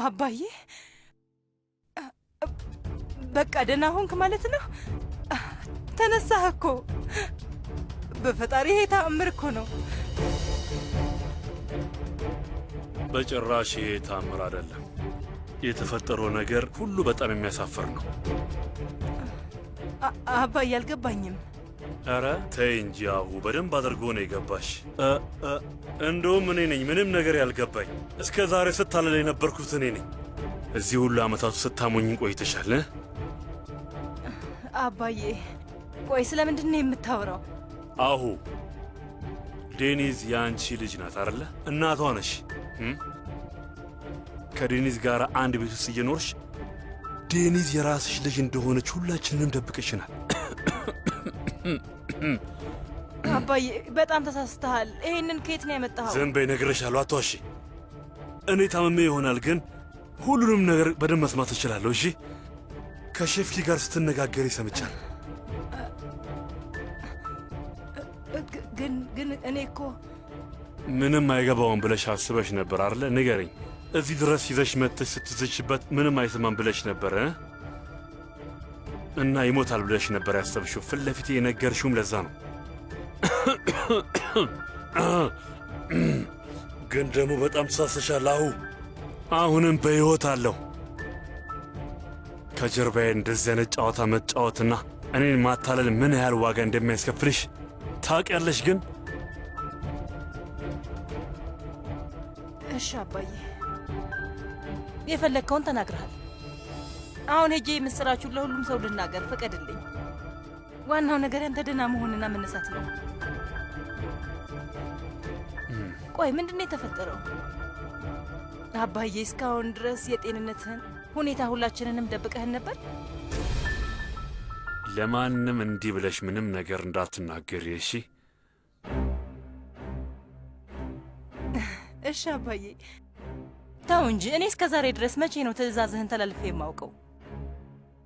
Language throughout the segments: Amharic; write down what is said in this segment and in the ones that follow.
አባዬ በቃ ደህና ሆንክ ማለት ነው? ተነሳህ እኮ። በፈጣሪ ይሄ ተአምር እኮ ነው። በጭራሽ ይሄ ተአምር አይደለም። የተፈጠረው ነገር ሁሉ በጣም የሚያሳፍር ነው። አባዬ አልገባኝም። ኧረ ተይ እንጂ አሁ በደንብ አድርጎ ነው የገባሽ። እንደውም እኔ ነኝ ምንም ነገር ያልገባኝ። እስከ ዛሬ ስታለል የነበርኩት እኔ ነኝ። እዚህ ሁሉ ዓመታቱ ስታሞኝን ቆይተሻል። አባዬ ቆይ ስለምንድን ነው የምታወራው? አሁ ዴኒዝ የአንቺ ልጅ ናት አይደለ? እናቷ ነሽ። ከዴኒዝ ጋር አንድ ቤት ውስጥ እየኖርሽ ዴኒዝ የራስሽ ልጅ እንደሆነች ሁላችንንም ደብቀሽናል። አባዬ በጣም ተሳስተሃል። ይሄንን ከየት ነው ያመጣኸው? ዝም በይ፣ እነግርሻለሁ፣ አትዋሺ። እኔ ታምሜ ይሆናል ግን ሁሉንም ነገር በደንብ መስማት እችላለሁ። እሺ፣ ከሼፍሊ ጋር ስትነጋገር ይሰምቻል። ግን እኔ እኮ ምንም አይገባውም ብለሽ አስበሽ ነበር አይደለ? ንገረኝ። እዚህ ድረስ ይዘሽ መጥተሽ ስትዘሽበት ምንም አይሰማም ብለሽ ነበር እና ይሞታል ብለሽ ነበር ያሰብሽው። ፊት ለፊት የነገርሽውም ለዛ ነው። ግን ደግሞ በጣም ተሳስተሻል። አሁንም በሕይወት አለሁ። ከጀርባዬ እንደዚህ አይነት ጨዋታ መጫወትና እኔን ማታለል ምን ያህል ዋጋ እንደሚያስከፍልሽ ታውቂያለሽ። ግን እሺ አባዬ የፈለግከውን ተናግረሃል። አሁን ሄጄ የምስራችሁን ለሁሉም ሰው ልናገር ፍቀድልኝ። ዋናው ነገር ያንተ ደህና መሆንና መነሳት ነው። ቆይ ምንድነው የተፈጠረው? አባዬ እስካሁን ድረስ የጤንነትህን ሁኔታ ሁላችንንም ደብቀህን ነበር። ለማንም እንዲህ ብለሽ ምንም ነገር እንዳትናገሪ እሺ? እሺ አባዬ ተው እንጂ። እኔ እስከ ዛሬ ድረስ መቼ ነው ትዕዛዝህን ተላልፌ የማውቀው?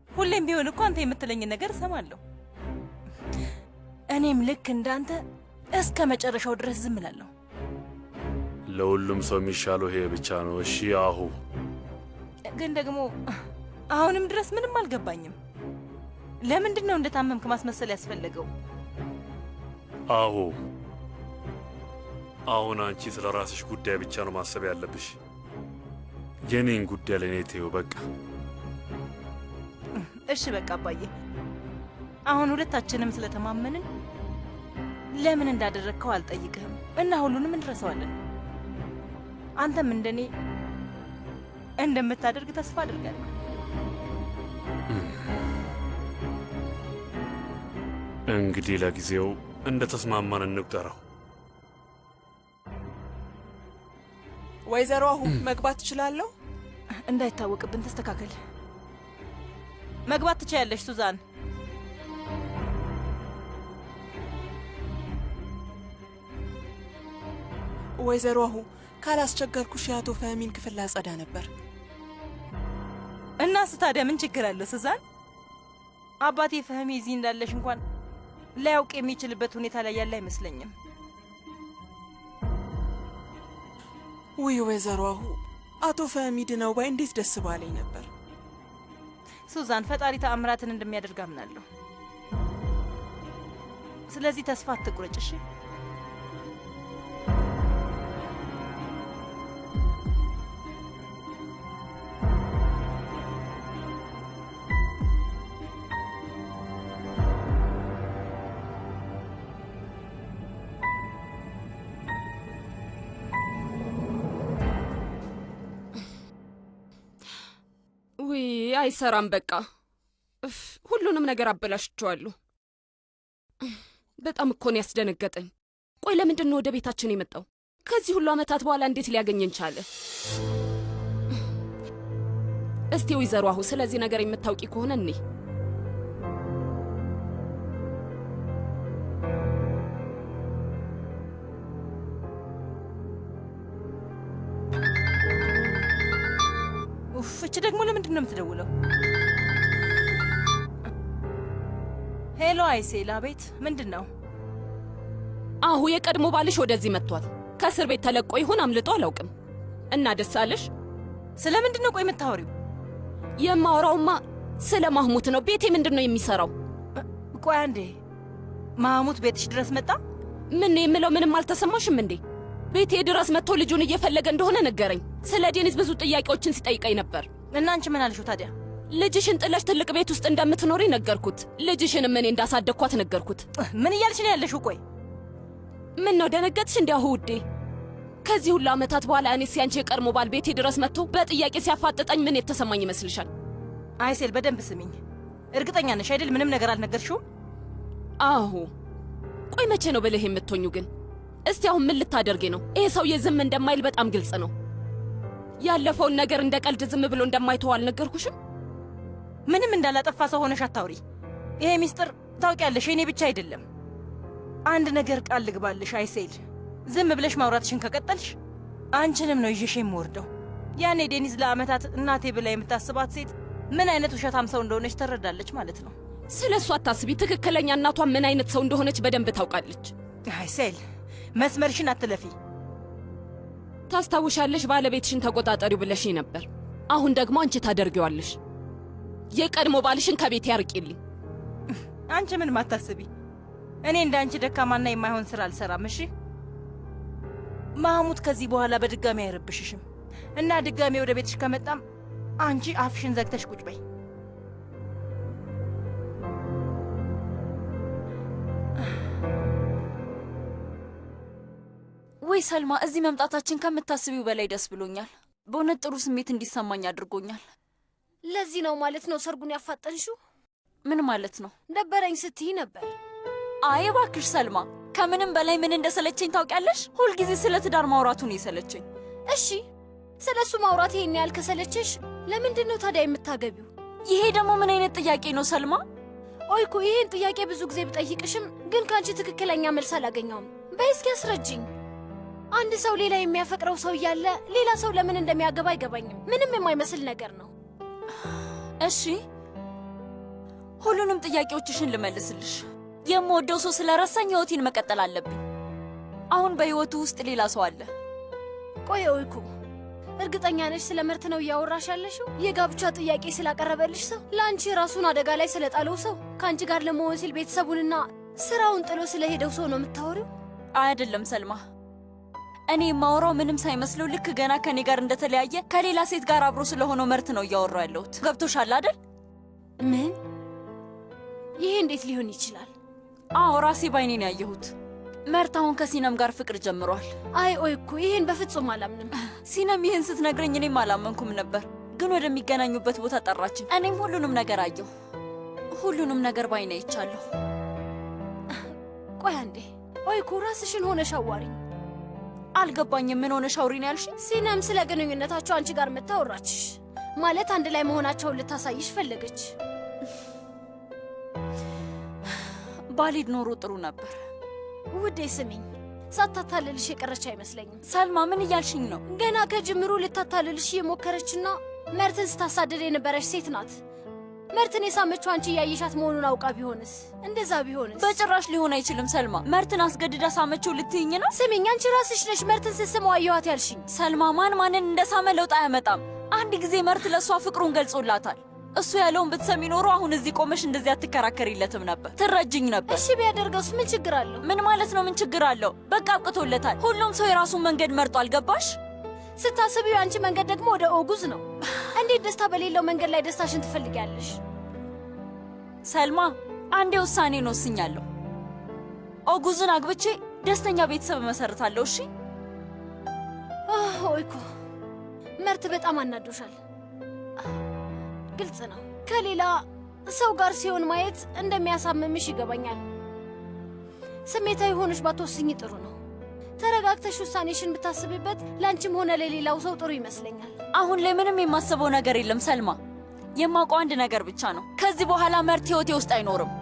ሁሌም ቢሆን እኮ አንተ የምትለኝን ነገር እሰማለሁ። እኔም ልክ እንዳንተ እስከ መጨረሻው ድረስ ዝም እላለሁ። ለሁሉም ሰው የሚሻለው ይሄ ብቻ ነው። እሺ ግን ደግሞ አሁንም ድረስ ምንም አልገባኝም። ለምንድን ነው እንደታመምክ ማስመሰል ያስፈለገው? አሁን አንቺ ስለ ራስሽ ጉዳይ ብቻ ነው ማሰብ ያለብሽ። የኔን ጉዳይ ለኔ ተይው በቃ። እሺ በቃ አባዬ፣ አሁን ሁለታችንም ስለተማመንን ለምን እንዳደረግከው አልጠይቅህም እና ሁሉንም እንረሳዋለን። አንተም እንደኔ እንደምታደርግ ተስፋ አድርጋለሁ። እንግዲህ ለጊዜው እንደተስማማን እንቁጠረው። ወይዘሮ አሁን መግባት ትችላለሁ? እንዳይታወቅብን ተስተካከል። መግባት ትችያለሽ ሱዛን። ወይዘሮ አሁ ካላስቸገርኩሽ የአቶ ፈህሚን ክፍል ላጸዳ ነበር። እናስ ታዲያ ምን ችግር አለ ሱዛን? አባቴ ፈህሚ እዚህ እንዳለሽ እንኳን ላያውቅ የሚችልበት ሁኔታ ላይ ያለ አይመስለኝም። ውይ ወይዘሮ አሁ አቶ ፈህሚ ድነው ባይ እንዴት ደስ ባለኝ ነበር። ሱዛን ፈጣሪ ተአምራትን እንደሚያደርግ አምናለሁ። ስለዚህ ተስፋ አትቁረጭ እሺ? አይሰራም በቃ ሁሉንም ነገር አበላሽቸዋለሁ። በጣም እኮ ነው ያስደነገጠኝ። ቆይ ለምንድን ነው ወደ ቤታችን የመጣው? ከዚህ ሁሉ ዓመታት በኋላ እንዴት ሊያገኘን ቻለ? እስቲ ወይዘሮ አሁ ስለዚህ ነገር የምታውቂ ከሆነ እኔ እቺ ደግሞ ለምንድን ነው የምትደውለው? ሄሎ አይሴላ ቤት ምንድን ነው? አሁ የቀድሞ ባልሽ ወደዚህ መጥቷል። ከእስር ቤት ተለቆ ይሆን አምልጦ አላውቅም። እና ደስ አለሽ? ስለምንድነው ቆይ የምታወሪው? የማወራውማ ስለ ማህሙት ነው። ቤቴ ምንድነው የሚሰራው? ቆይ አንዴ፣ ማህሙት ቤትሽ ድረስ መጣ? ምን የምለው ምንም አልተሰማሽም እንዴ? ቤቴ ድረስ መጥቶ ልጁን እየፈለገ እንደሆነ ነገረኝ። ስለ ዴኒስ ብዙ ጥያቄዎችን ሲጠይቀኝ ነበር። እና አንቺ ምን አልሽው ታዲያ? ልጅሽን ጥለሽ ትልቅ ቤት ውስጥ እንደምትኖሪ ነገርኩት። ልጅሽንም እኔ እንዳሳደግኳት ነገርኩት። ምን እያልሽ ነው ያለሽው? ቆይ ምን ነው ደነገጥሽ እንዲያሁ ውዴ? ከዚህ ሁሉ ዓመታት በኋላ እኔ ሲያንቺ የቀድሞ ባል ቤቴ ድረስ መጥቶ በጥያቄ ሲያፋጥጠኝ ምን የተሰማኝ ይመስልሻል? አይሴል በደንብ ስሚኝ። እርግጠኛ ነሽ አይደል ምንም ነገር አልነገርሽውም? አዎ። ቆይ መቼ ነው ብለህ የምትሆኙ ግን? እስቲ አሁን ምን ልታደርጊ ነው? ይሄ ሰውዬ ዝም እንደማይል በጣም ግልጽ ነው። ያለፈውን ነገር እንደ ቀልድ ዝም ብሎ እንደማይተው አልነገርኩሽም? ምንም እንዳላጠፋ ሰው ሆነሽ አታውሪ። ይሄ ሚስጥር ታውቂያለሽ የኔ ብቻ አይደለም። አንድ ነገር ቃል ልግባልሽ አይሴል፣ ዝም ብለሽ ማውራትሽን ከቀጠልሽ አንቺንም ነው ይዤሽ የምወርደው። ያኔ ዴኒስ ለዓመታት እናቴ ብላ የምታስባት ሴት ምን አይነት ውሸታም ሰው እንደሆነች ትረዳለች ማለት ነው። ስለ እሱ አታስቢ። ትክክለኛ እናቷ ምን አይነት ሰው እንደሆነች በደንብ ታውቃለች። አይሴል መስመርሽን አትለፊ። ታስታውሻለሽ ባለቤትሽን ተቆጣጠሪው ብለሽኝ ነበር። አሁን ደግሞ አንቺ ታደርጊዋለሽ። የቀድሞ ባልሽን ከቤት ያርቂልኝ። አንቺ ምንም አታስቢ። እኔ እንዳንቺ ደካማና የማይሆን ስራ አልሰራም። እሺ ማህሙት ከዚህ በኋላ በድጋሚ አይረብሽሽም እና ድጋሚ ወደ ቤትሽ ከመጣም አንቺ አፍሽን ዘግተሽ ቁጭ በይ። ወይ ሰልማ፣ እዚህ መምጣታችን ከምታስቢው በላይ ደስ ብሎኛል። በእውነት ጥሩ ስሜት እንዲሰማኝ አድርጎኛል። ለዚህ ነው ማለት ነው ሰርጉን ያፋጠንሽው? ምን ማለት ነው? ደበረኝ ስትይ ነበር። አይ እባክሽ ሰልማ፣ ከምንም በላይ ምን እንደሰለቸኝ ታውቂያለሽ? ሁልጊዜ ስለ ትዳር ማውራቱ ነው የሰለቸኝ። እሺ ስለ እሱ ማውራት ይሄን ያህል ከሰለቸሽ ለምንድን ነው ታዲያ የምታገቢው? ይሄ ደግሞ ምን አይነት ጥያቄ ነው ሰልማ? ኦይኩ ይሄን ጥያቄ ብዙ ጊዜ ብጠይቅሽም ግን ከአንቺ ትክክለኛ መልስ አላገኘውም። በይ እስኪ አስረጅኝ። አንድ ሰው ሌላ የሚያፈቅረው ሰው እያለ ሌላ ሰው ለምን እንደሚያገባ አይገባኝም። ምንም የማይመስል ነገር ነው። እሺ ሁሉንም ጥያቄዎችሽን ልመልስልሽ። የምወደው ሰው ስለረሳኝ ህይወቴን መቀጠል አለብኝ። አሁን በህይወቱ ውስጥ ሌላ ሰው አለ። ቆይ ኦይኩ እርግጠኛ ነሽ ስለ ምርት ነው እያወራሽ ያለሽው? የጋብቻ ጥያቄ ስላቀረበልሽ ሰው? ለአንቺ ራሱን አደጋ ላይ ስለጣለው ሰው? ከአንቺ ጋር ለመሆን ሲል ቤተሰቡንና ስራውን ጥሎ ስለሄደው ሰው ነው የምታወሪው? አይደለም ሰልማ፣ እኔ የማወራው ምንም ሳይመስለው ልክ ገና ከኔ ጋር እንደተለያየ ከሌላ ሴት ጋር አብሮ ስለሆነው ምርት ነው እያወራው ያለሁት። ገብቶሻል አይደል? ምን? ይሄ እንዴት ሊሆን ይችላል? አዎ ራሴ ባይኔን ያየሁት። ምርት አሁን ከሲነም ጋር ፍቅር ጀምሯል። አይ ኦይኩ ይሄን በፍጹም አላምንም። ሲነም ይህን ስትነግረኝ እኔም አላመንኩም ነበር፣ ግን ወደሚገናኙበት ቦታ ጠራችን። እኔም ሁሉንም ነገር አየሁ። ሁሉንም ነገር ባይኔ አይቻለሁ። ቆይ አንዴ ኦይኩ ራስሽን ሆነሽ አዋሪኝ። አልገባኝም። ምን ሆነሽ አውሪ ነው ያልሽኝ? ሲነም ስለ ግንኙነታቸው አንቺ ጋር መታወራችሽ ማለት አንድ ላይ መሆናቸውን ልታሳይሽ ፈለገች። ባሊድ ኖሮ ጥሩ ነበር። ውዴ ስሚኝ፣ ሳታታልልሽ የቀረች አይመስለኝም። ሰልማ ምን እያልሽኝ ነው? ገና ከጅምሩ ልታታልልሽ የሞከረችና መርትን ስታሳድድ የነበረች ሴት ናት። መርትን የሳመችው አንቺ እያየሻት መሆኑን አውቃ ቢሆንስ? እንደዛ ቢሆንስ? በጭራሽ ሊሆን አይችልም ሰልማ። መርትን አስገድዳ ሳመችው ልትይኝ ነው? ስሚኝ፣ አንቺ ራስሽ ነሽ መርትን ስትስመው አየኋት ያልሽኝ። ሰልማ ማን ማንን እንደሳመ ለውጥ አያመጣም። አንድ ጊዜ መርት ለእሷ ፍቅሩን ገልጾላታል። እሱ ያለውን ብትሰሚ ኖሮ አሁን እዚህ ቆመሽ እንደዚህ አትከራከሪለትም ነበር፣ ትረጅኝ ነበር። እሺ ቢያደርገውስ ምን ችግር አለው? ምን ማለት ነው ምን ችግር አለው? በቃ አብቅቶለታል። ሁሉም ሰው የራሱን መንገድ መርጧል። ገባሽ? ስታስቢው አንቺ መንገድ ደግሞ ወደ ኦጉዝ ነው። እንዴት ደስታ በሌለው መንገድ ላይ ደስታሽን ትፈልጊያለሽ? ሰልማ አንዴ ውሳኔን ወስኛለሁ። ኦጉዝን አግብቼ ደስተኛ ቤተሰብ መሰርታለሁ። እሺ ኦይኩ መርት በጣም አናዶሻል። ግልጽ ነው። ከሌላ ሰው ጋር ሲሆን ማየት እንደሚያሳምምሽ ይገባኛል። ስሜታዊ ሆነሽ ባትወስኝ ጥሩ ነው። ተረጋግተሽ ውሳኔሽን ብታስብበት ለአንቺም ሆነ ለሌላው ሰው ጥሩ ይመስለኛል። አሁን ላይ ምንም የማስበው ነገር የለም ሰልማ። የማውቀው አንድ ነገር ብቻ ነው። ከዚህ በኋላ መርት ህይወቴ ውስጥ አይኖርም።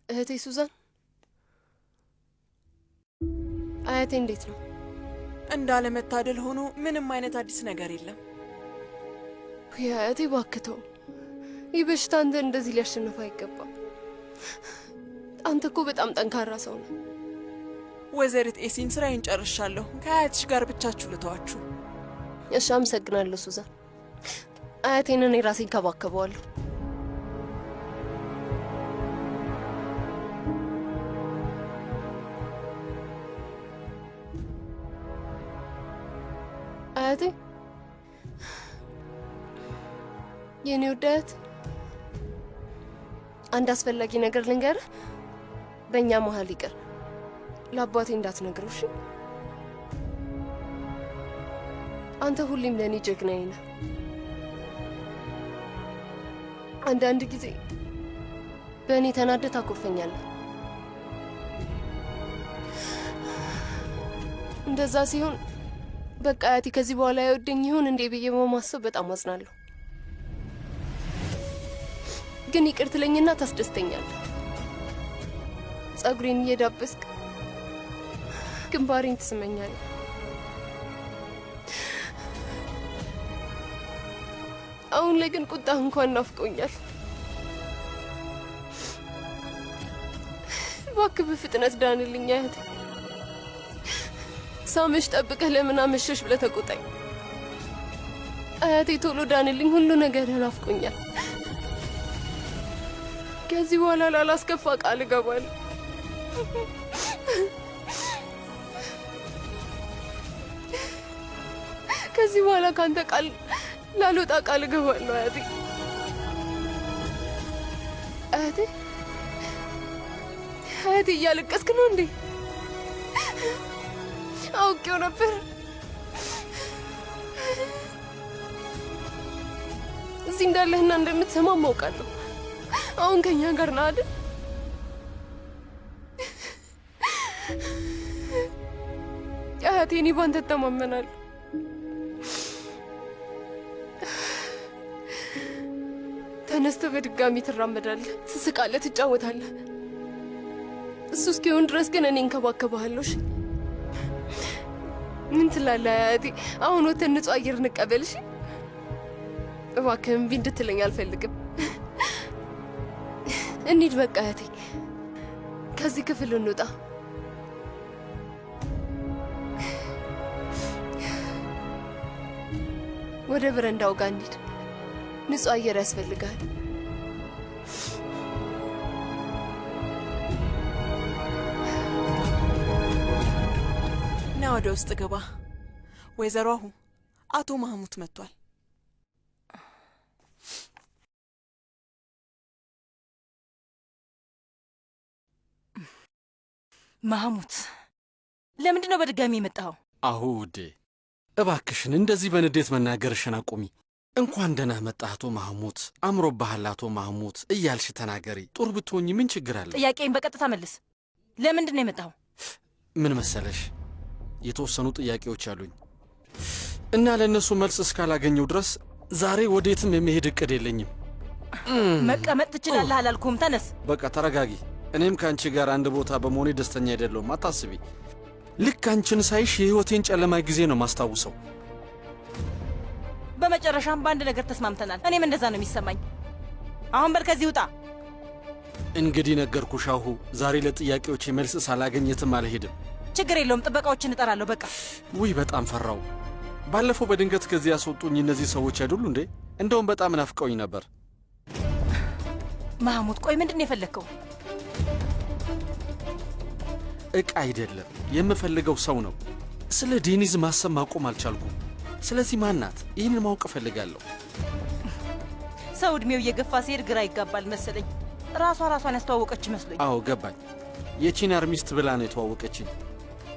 እህቴ ሱዛን፣ አያቴ እንዴት ነው? እንዳለመታደል ሆኖ ምንም አይነት አዲስ ነገር የለም። አያቴ ባክተው፣ ይህ በሽታ አንተ እንደዚህ ሊያሸንፍ አይገባም። አንተ እኮ በጣም ጠንካራ ሰው ነው። ወይዘሪት ኤሲን ስራዬን ጨርሻለሁ። ከአያትሽ ጋር ብቻችሁ ልተዋችሁ። እሺ፣ አመሰግናለሁ ሱዛን። አያቴን እኔ ራሴ እንከባከበዋለሁ። አያቴ፣ የኔ ውድ አያት፣ አንድ አስፈላጊ ነገር ልንገርህ። በእኛ መሀል ይቅር፣ ለአባቴ እንዳትነግረው እሺ? አንተ ሁሌም ለእኔ ጀግናዬ ነህ። አንዳንድ ጊዜ በእኔ ተናደህ ታኮርፈኛለህ። እንደዛ ሲሆን በቃ አያቴ ከዚህ በኋላ አይወደኝ ይሆን እንዴ ብዬ በማሰብ በጣም አዝናለሁ። ግን ይቅር ትለኝና ታስደስተኛለህ። ጸጉሬን እየዳበስክ ግንባሬን ትስመኛለህ። አሁን ላይ ግን ቁጣ እንኳን ናፍቆኛል። እባክህ በፍጥነት ዳንልኝ አያቴ። ሳመሽ ጠብቀህ ለምን አመሸሽ ብለህ ተቆጣኝ አያቴ። ቶሎ ዳንልኝ፣ ሁሉ ነገር ናፍቆኛል። ከዚህ በኋላ ላላስከፋ ቃል እገባለሁ። ከዚህ በኋላ ካንተ ቃል ላልወጣ ቃል እገባለሁ አያቴ። አያቴ አያቴ፣ እያለቀስክ ነው እንዴ? አውቄው ነበር። እዚህ እንዳለህና እንደምትሰማ ማውቃለሁ። አሁን ከኛ ጋር ነህ አይደል? አያቴ፣ እኔ ባንተ እተማመናለሁ። ተነስተህ በድጋሚ ትራመዳለህ፣ ትስቃለህ፣ ትጫወታለህ። እሱ እስኪሆን ድረስ ግን እኔ እንከባከብሃለሁ። እሺ? ምን ትላለህ አያቴ? አሁን ወተን ንጹህ አየር እንቀበል። እሺ? እባክህ እምቢ እንድትለኝ አልፈልግም። እንሂድ በቃ አያቴ፣ ከዚህ ክፍል እንውጣ። ወደ በረንዳው ጋር እንሂድ። ንጹህ አየር ያስፈልጋል። ና ወደ ውስጥ ግባ። ወይዘሮ አሁ፣ አቶ ማህሙት መጥቷል። ማህሙት፣ ለምንድን ነው በድጋሚ የመጣኸው? አሁ ውዴ፣ እባክሽን እንደዚህ በንዴት መናገርሽን አቁሚ። እንኳን ደህና መጣህ አቶ ማህሙት፣ አምሮብሃል አቶ ማህሙት እያልሽ ተናገሪ። ጡር ብትሆኝ ምን ችግር አለ? ጥያቄን በቀጥታ መልስ። ለምንድን ነው የመጣኸው? ምን መሰለሽ፣ የተወሰኑ ጥያቄዎች አሉኝ እና ለእነሱ መልስ እስካላገኘው ድረስ ዛሬ ወዴትም የመሄድ እቅድ የለኝም። መቀመጥ ትችላለህ አላልኩም? ተነስ። በቃ ተረጋጊ። እኔም ከአንቺ ጋር አንድ ቦታ በመሆኔ ደስተኛ አይደለሁም። አታስቢ። ልክ አንቺን ሳይሽ የሕይወቴን ጨለማ ጊዜ ነው ማስታውሰው። በመጨረሻም በአንድ ነገር ተስማምተናል። እኔም እንደዛ ነው የሚሰማኝ። አሁን በል ከዚህ ውጣ። እንግዲህ ነገርኩሽ አሁ፣ ዛሬ ለጥያቄዎቼ መልስ ሳላገኝ የትም አልሄድም። ችግር የለውም፣ ጥበቃዎችን እጠራለሁ። በቃ ውይ፣ በጣም ፈራው። ባለፈው በድንገት ከዚህ ያስወጡኝ እነዚህ ሰዎች አይደሉ እንዴ? እንደውም በጣም ናፍቀውኝ ነበር። ማህሙት፣ ቆይ ምንድን ነው የፈለግከው? ዕቃ አይደለም የምፈልገው፣ ሰው ነው። ስለ ዴኒዝ ማሰብ ማቆም አልቻልኩም። ስለዚህ ማናት? ይህንን ማወቅ እፈልጋለሁ። ሰው ዕድሜው እየገፋ ሲሄድ ግራ ይጋባል መሰለኝ። ራሷን ያስተዋወቀች ይመስለኝ። አዎ ገባኝ። የቺናር ሚስት ብላ ነው የተዋወቀችኝ።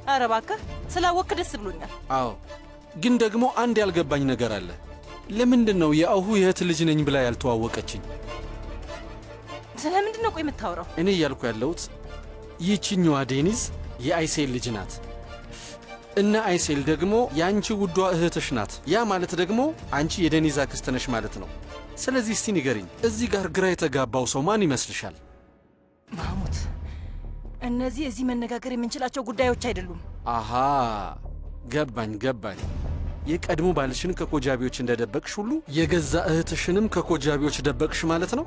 ኧረ እባክህ፣ ስላወቅህ ደስ ብሎኛል። አዎ፣ ግን ደግሞ አንድ ያልገባኝ ነገር አለ። ለምንድን ነው የአሁ የእህት ልጅ ነኝ ብላ ያልተዋወቀችኝ? ስለምንድን ነው ቆይ የምታወራው? እኔ እያልኩ ያለሁት ይህችኛዋ ዴኒዝ የአይሴል ልጅ ናት እና አይሴል ደግሞ የአንቺ ውዷ እህትሽ ናት። ያ ማለት ደግሞ አንቺ የዴኒዝ አክስት ነሽ ማለት ነው። ስለዚህ እስቲ ንገሪኝ፣ እዚህ ጋር ግራ የተጋባው ሰው ማን ይመስልሻል? ማህሙት፣ እነዚህ እዚህ መነጋገር የምንችላቸው ጉዳዮች አይደሉም። አሃ፣ ገባኝ። የቀድሞ ባልሽን ከኮጃቢዎች እንደደበቅሽ ሁሉ የገዛ እህትሽንም ከኮጃቢዎች ደበቅሽ ማለት ነው።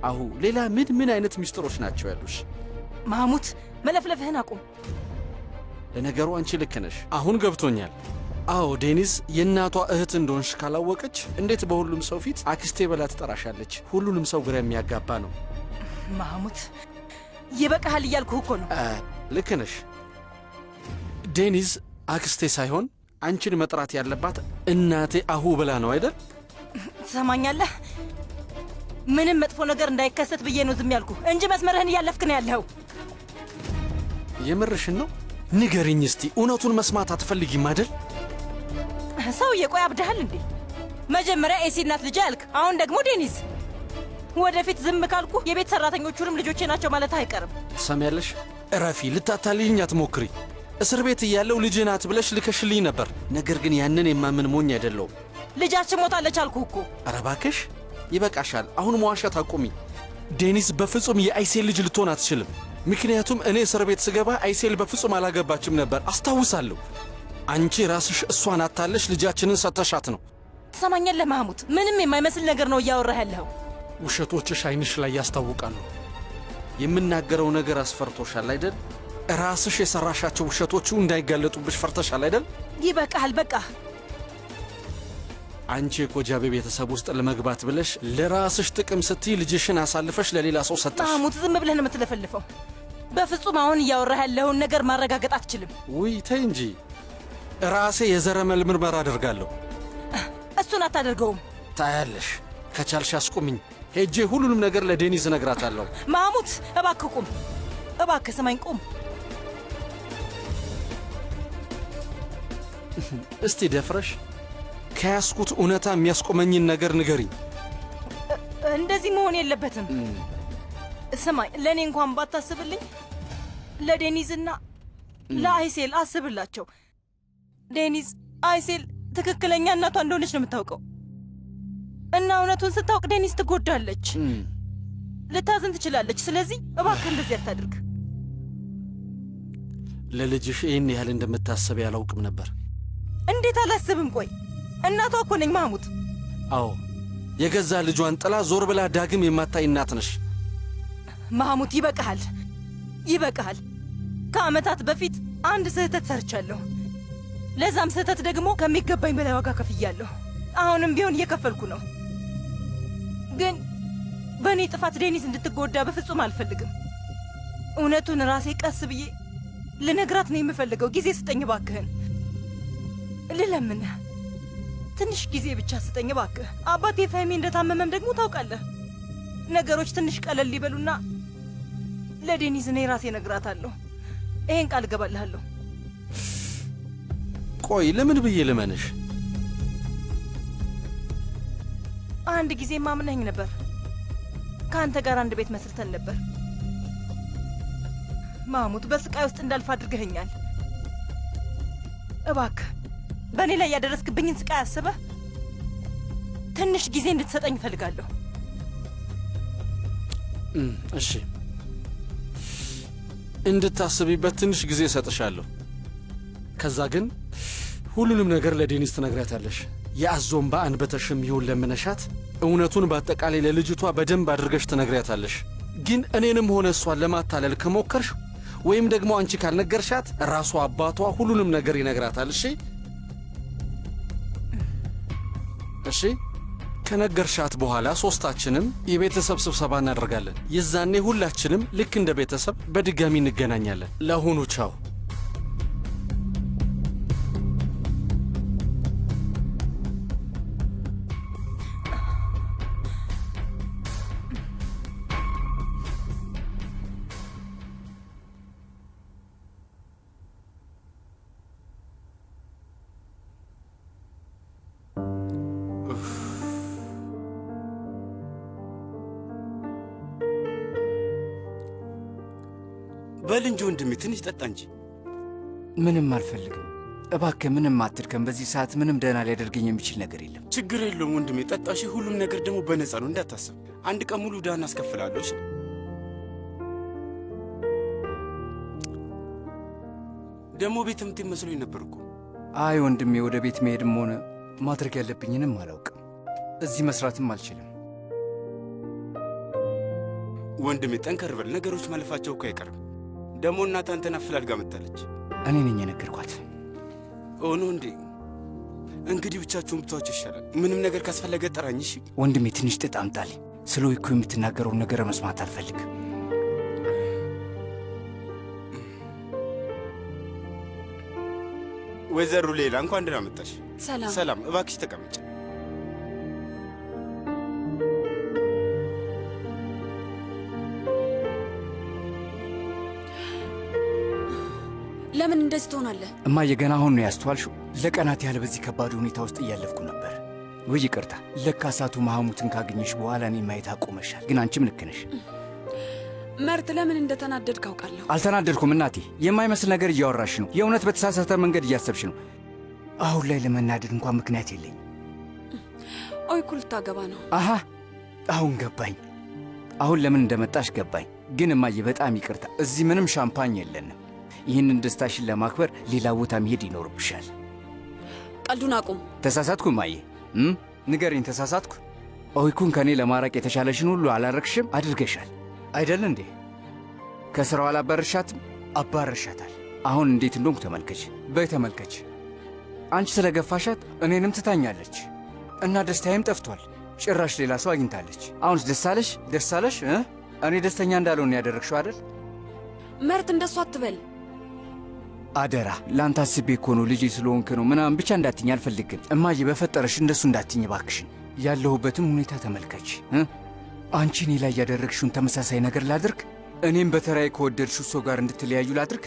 አሁ ሌላ ምን አይነት ሚስጥሮች ናቸው ያሉሽ? ማህሙት መለፍለፍህን አቁም። ለነገሩ አንቺ ልክ ነሽ። አሁን ገብቶኛል። አዎ ዴኒዝ የእናቷ እህት እንደሆንሽ ካላወቀች እንዴት በሁሉም ሰው ፊት አክስቴ በላ ትጠራሻለች? ሁሉንም ሰው ግራ የሚያጋባ ነው። ማህሙት ይበቃሃል እያልኩህ እኮ ነው። ልክ ነሽ። ዴኒዝ አክስቴ ሳይሆን አንቺን መጥራት ያለባት እናቴ አሁ ብላ ነው አይደል? ትሰማኛለህ? ምንም መጥፎ ነገር እንዳይከሰት ብዬ ነው ዝም ያልኩህ እንጂ መስመርህን እያለፍክ ነው ያለኸው። የምርሽን ነው? ንገሪኝ እስቲ፣ እውነቱን መስማት አትፈልጊም አይደል? ሰውዬ ቆይ አብደሃል እንዴ? መጀመሪያ ኤሲ እናት ልጅ ያልክ፣ አሁን ደግሞ ዴኒዝ። ወደፊት ዝም ካልኩ የቤት ሰራተኞቹንም ልጆቼ ናቸው ማለት አይቀርም። ትሰሚያለሽ? እረፊ፣ ልታታልይኝ አትሞክሪ። እስር ቤት እያለው ልጅ ናት ብለሽ ልከሽልኝ ነበር። ነገር ግን ያንን የማምን ሞኝ አይደለሁም። ልጃችን ሞታለች አልኩህ እኮ። ኧረ እባክሽ ይበቃሻል። አሁን መዋሸት አቁሚ። ዴኒዝ በፍጹም የአይሴል ልጅ ልትሆን አትችልም። ምክንያቱም እኔ እስር ቤት ስገባ አይሴል በፍጹም አላገባችም ነበር፣ አስታውሳለሁ። አንቺ ራስሽ እሷን አታለሽ ልጃችንን ሰተሻት ነው። ትሰማኛለህ ማህሙት? ምንም የማይመስል ነገር ነው እያወራህ ያለኸው። ውሸቶችሽ አይንሽ ላይ ያስታውቃሉ። የምናገረው ነገር አስፈርቶሻል አይደል? ራስሽ የሠራሻቸው ውሸቶቹ እንዳይጋለጡብሽ ፈርተሻል አይደል? ይበቃሃል፣ በቃ። አንቺ የኮጃቤ ቤተሰብ ውስጥ ለመግባት ብለሽ ለራስሽ ጥቅም ስትይ ልጅሽን አሳልፈሽ ለሌላ ሰው ሰጠሽ። ማህሙት ዝም ብለህ ነው የምትለፈልፈው። በፍጹም አሁን እያወራህ ያለኸውን ነገር ማረጋገጥ አትችልም። ውይ ተይ እንጂ። ራሴ የዘረመል ምርመራ አደርጋለሁ። እሱን አታደርገውም። ታያለሽ። ከቻልሽ አስቁምኝ። ሄጄ ሁሉንም ነገር ለዴኒዝ እነግራታለሁ። ማህሙት እባክህ ቁም፣ እባክህ ስማኝ፣ ቁም። እስቲ ደፍረሽ ከያስኩት እውነታ የሚያስቆመኝን ነገር ንገሪኝ። እንደዚህ መሆን የለበትም። ስማኝ፣ ለእኔ እንኳን ባታስብልኝ ለዴኒዝና ለአይሴል አስብላቸው። ዴኒዝ አይሴል ትክክለኛ እናቷ እንደሆነች ነው የምታውቀው እና እውነቱን ስታውቅ ዴኒዝ ትጎዳለች፣ ልታዝን ትችላለች። ስለዚህ እባክህ እንደዚህ አታድርግ። ለልጅሽ ይህን ያህል እንደምታስብ ያላውቅም ነበር። እንዴት አላስብም? ቆይ እናቷ እኮ ነኝ ማህሙት። አዎ የገዛ ልጇን ጥላ ዞር ብላ ዳግም የማታይ እናት ነሽ። ማህሙት ይበቃሃል፣ ይበቃሃል። ከዓመታት በፊት አንድ ስህተት ሰርቻለሁ። ለዛም ስህተት ደግሞ ከሚገባኝ በላይ ዋጋ ከፍያለሁ። አሁንም ቢሆን እየከፈልኩ ነው። ግን በእኔ ጥፋት ዴኒዝ እንድትጎዳ በፍጹም አልፈልግም። እውነቱን ራሴ ቀስ ብዬ ልነግራት ነው የምፈልገው። ጊዜ ስጠኝ እባክህን፣ ልለምንህ። ትንሽ ጊዜ ብቻ ስጠኝ እባክህ። አባቴ ፋሚ እንደታመመም ደግሞ ታውቃለህ። ነገሮች ትንሽ ቀለል ሊበሉና ለዴኒዝ እኔ ራሴ እነግራታለሁ። ይሄን ቃል እገባልሃለሁ። ቆይ ለምን ብዬ ልመንሽ? አንድ ጊዜ ማምነኝ ነበር። ከአንተ ጋር አንድ ቤት መስርተን ነበር። ማሙት በስቃይ ውስጥ እንዳልፍ አድርገኸኛል። እባክህ በእኔ ላይ ያደረስክብኝን ስቃይ አስበህ ትንሽ ጊዜ እንድትሰጠኝ እፈልጋለሁ። እሺ፣ እንድታስቢበት ትንሽ ጊዜ እሰጥሻለሁ። ከዛ ግን ሁሉንም ነገር ለዴኒዝ ትነግራታለሽ። የአዞን በአንበተሽም ይሁን ለምነሻት እውነቱን በአጠቃላይ ለልጅቷ በደንብ አድርገሽ ትነግሪያታለሽ። ግን እኔንም ሆነ እሷን ለማታለል ከሞከርሽ ወይም ደግሞ አንቺ ካልነገርሻት ራሷ አባቷ ሁሉንም ነገር ይነግራታል። እሺ እሺ። ከነገርሻት በኋላ ሦስታችንም የቤተሰብ ስብሰባ እናደርጋለን። የዛኔ ሁላችንም ልክ እንደ ቤተሰብ በድጋሚ እንገናኛለን። ለአሁኑ ቻው። በል እንጂ ወንድሜ ትንሽ ጠጣ እንጂ። ምንም አልፈልግም እባክህ፣ ምንም አትድከም። በዚህ ሰዓት ምንም ደህና ሊያደርገኝ የሚችል ነገር የለም። ችግር የለውም ወንድሜ ጠጣ። እሺ ሁሉም ነገር ደግሞ በነፃ ነው እንዳታስብ። አንድ ቀን ሙሉ ዕዳ እናስከፍላለሁ። እሺ ደግሞ ቤት የምትሄድ መስሎኝ ነበር እኮ። አይ ወንድሜ፣ ወደ ቤት መሄድም ሆነ ማድረግ ያለብኝንም አላውቅም። እዚህ መስራትም አልችልም። ወንድሜ ጠንከር በል። ነገሮች ማለፋቸው እኮ አይቀርም። ደግሞ እናት አንተን አፈላልጋ መጣለች። እኔ ነኝ የነገርኳት። ሆኖ እንዴ? እንግዲህ ብቻችሁን ብታዎች ይሻላል። ምንም ነገር ካስፈለገ ጠራኝ። እሺ ወንድሜ ትንሽ ጥጥ አምጣልኝ። ስለ ኦይኩ የምትናገረውን ነገር መስማት አልፈልግም። ወይዘሮ ሌላ እንኳን ደህና መጣሽ። ሰላም ሰላም። እባክሽ ተቀመጭ። ለምን እንደዚህ ትሆናለህ? እማዬ ገና አሁን ነው ያስተዋልሽው? ለቀናት ያህል በዚህ ከባድ ሁኔታ ውስጥ እያለፍኩ ነበር። ውይ ይቅርታ። ለካ እሳቱ መሐሙትን ካገኘሽ በኋላ እኔ ማየት አቆመሻል። ግን አንቺም ልክ ነሽ። መርት ለምን እንደተናደድክ አውቃለሁ። አልተናደድኩም እናቴ። የማይመስል ነገር እያወራሽ ነው። የእውነት በተሳሳተ መንገድ እያሰብሽ ነው። አሁን ላይ ለመናደድ እንኳን ምክንያት የለኝም። ኦይኩ ልታገባ ነው። አሃ አሁን ገባኝ። አሁን ለምን እንደመጣሽ ገባኝ። ግን እማዬ በጣም ይቅርታ፣ እዚህ ምንም ሻምፓኝ የለንም። ይህንን ደስታሽን ለማክበር ሌላ ቦታ መሄድ ይኖርብሻል። ቀልዱን አቁም። ተሳሳትኩ እማዬ? ንገሪኝ፣ ተሳሳትኩ? ኦይኩን ከእኔ ለማራቅ የተሻለሽን ሁሉ አላረግሽም? አድርገሻል አይደል እንዴ? ከሥራው አላባረሻትም? አባረሻታል። አሁን እንዴት እንደሆንኩ ተመልከች። በይ ተመልከች። አንቺ ስለ ገፋሻት እኔንም ትታኛለች እና ደስታዬም ጠፍቷል። ጭራሽ ሌላ ሰው አግኝታለች። አሁንስ ደስ አለሽ? ደስ አለሽ? እኔ ደስተኛ እንዳልሆን ያደረግሽው አይደል? መርት እንደሱ አትበል። አደራ፣ ለአንተ አስቤ እኮ ነው። ልጄ ስለሆንክ ነው ምናምን ብቻ እንዳትኝ አልፈልግም። እማዬ በፈጠረሽ እንደሱ እንዳትኝ ባክሽን። ያለሁበትን ሁኔታ ተመልከች። አንቺ እኔ ላይ ያደረግሽውን ተመሳሳይ ነገር ላድርግ? እኔም በተራዬ ከወደድሽው ሰው ጋር እንድትለያዩ ላድርግ?